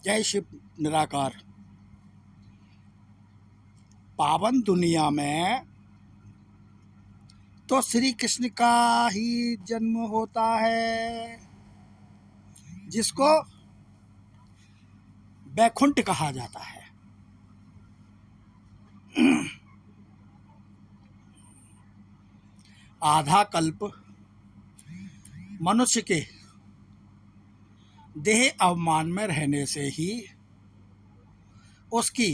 जय शिव निराकार। पावन दुनिया में तो श्री कृष्ण का ही जन्म होता है, जिसको बैकुंठ कहा जाता है। आधा कल्प मनुष्य के देह अवमान में रहने से ही उसकी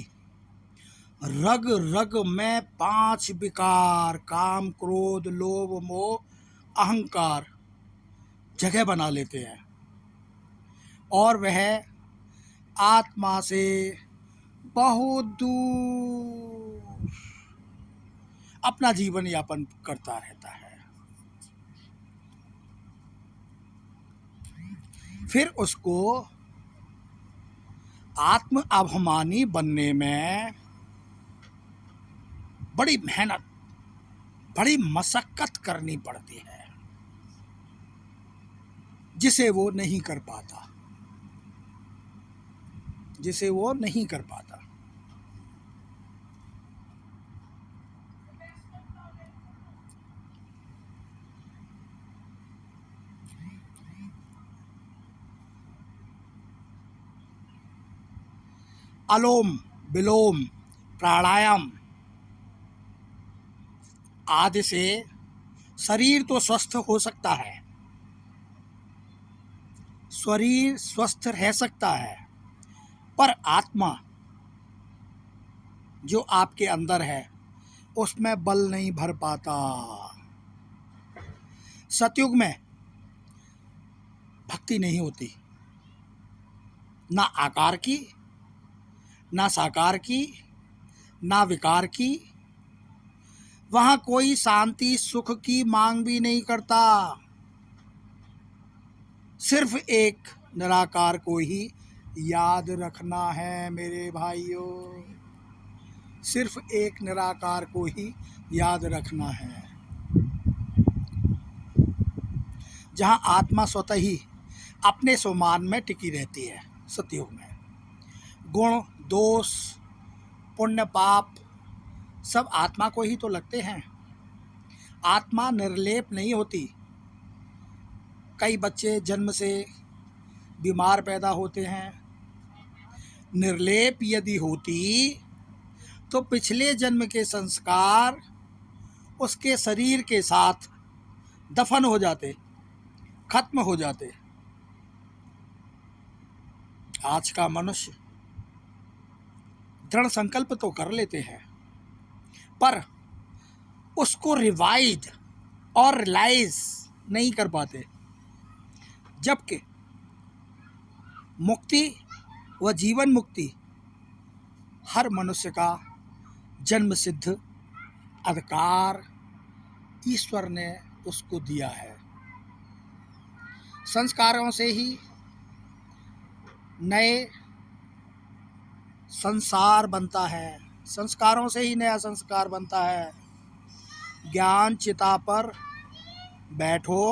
रग रग में 5 विकार काम, क्रोध, लोभ, मोह, अहंकार जगह बना लेते हैं और वह आत्मा से बहुत दूर अपना जीवन यापन करता रहता है। फिर उसको आत्म अभिमानी बनने में बड़ी मेहनत, बड़ी मशक्कत करनी पड़ती है, जिसे वो नहीं कर पाता। अलोम विलोम प्राणायाम आदि से शरीर तो स्वस्थ हो सकता है, शरीर स्वस्थ रह सकता है, पर आत्मा जो आपके अंदर है उसमें बल नहीं भर पाता। सतयुग में भक्ति नहीं होती, ना आकार की, ना साकार की, ना विकार की। वहाँ कोई शांति सुख की मांग भी नहीं करता। सिर्फ एक निराकार को ही याद रखना है मेरे भाइयों, सिर्फ एक निराकार को ही याद रखना है। जहाँ आत्मा स्वतः ही अपने स्वमान में टिकी रहती है। सतयुग में गुण दोष पुण्य पाप सब आत्मा को ही तो लगते हैं। आत्मा निर्लेप नहीं होती। कई बच्चे जन्म से बीमार पैदा होते हैं। निर्लेप यदि होती तो पिछले जन्म के संस्कार उसके शरीर के साथ दफन हो जाते, खत्म हो जाते। आज का मनुष्य दृढ़ संकल्प तो कर लेते हैं, पर उसको रिवाइज और रियलाइज नहीं कर पाते। जबकि मुक्ति व जीवन मुक्ति हर मनुष्य का जन्म सिद्ध अधिकार ईश्वर ने उसको दिया है। संस्कारों से ही नए संसार बनता है, संस्कारों से ही नया संस्कार बनता है। ज्ञान चिता पर बैठो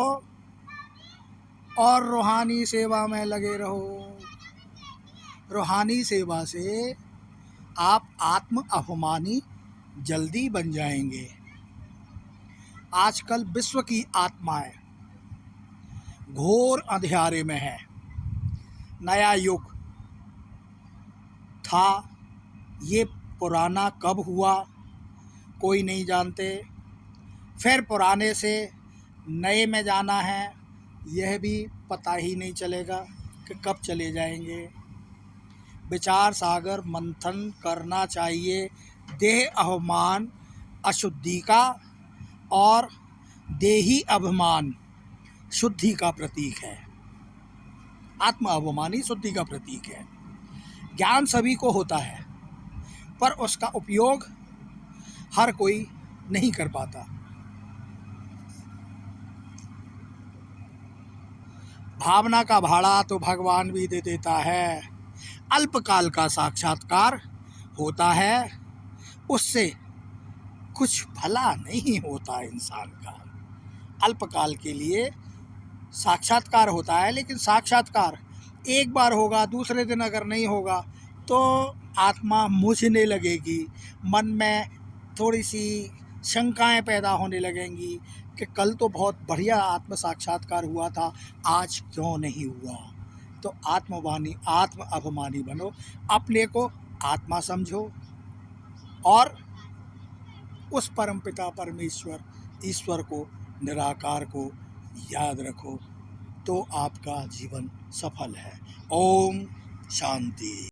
और रूहानी सेवा में लगे रहो। रूहानी सेवा से आप आत्म अभिमानी जल्दी बन जाएंगे। आजकल विश्व की आत्माएं घोर अंधियारे में है। नया युग था, ये पुराना कब हुआ कोई नहीं जानते। फिर पुराने से नए में जाना है, यह भी पता ही नहीं चलेगा कि कब चले जाएंगे। विचार सागर मंथन करना चाहिए। देह अभिमान अशुद्धि का और देही अभिमान शुद्धि का प्रतीक है। आत्म अभिमान ही शुद्धि का प्रतीक है। ज्ञान सभी को होता है, पर उसका उपयोग हर कोई नहीं कर पाता। भावना का भाड़ा तो भगवान भी दे देता है। अल्पकाल का साक्षात्कार होता है, उससे कुछ भला नहीं होता इंसान का। अल्पकाल के लिए साक्षात्कार होता है, लेकिन साक्षात्कार एक बार होगा, दूसरे दिन अगर नहीं होगा तो आत्मा मुझने लगेगी, मन में थोड़ी सी शंकाएं पैदा होने लगेंगी कि कल तो बहुत बढ़िया आत्म साक्षात्कार हुआ था, आज क्यों नहीं हुआ। तो आत्म अभिमानी बनो, अपने को आत्मा समझो और उस परमपिता परमेश्वर ईश्वर को, निराकार को याद रखो, तो आपका जीवन सफल है। ओम शांति।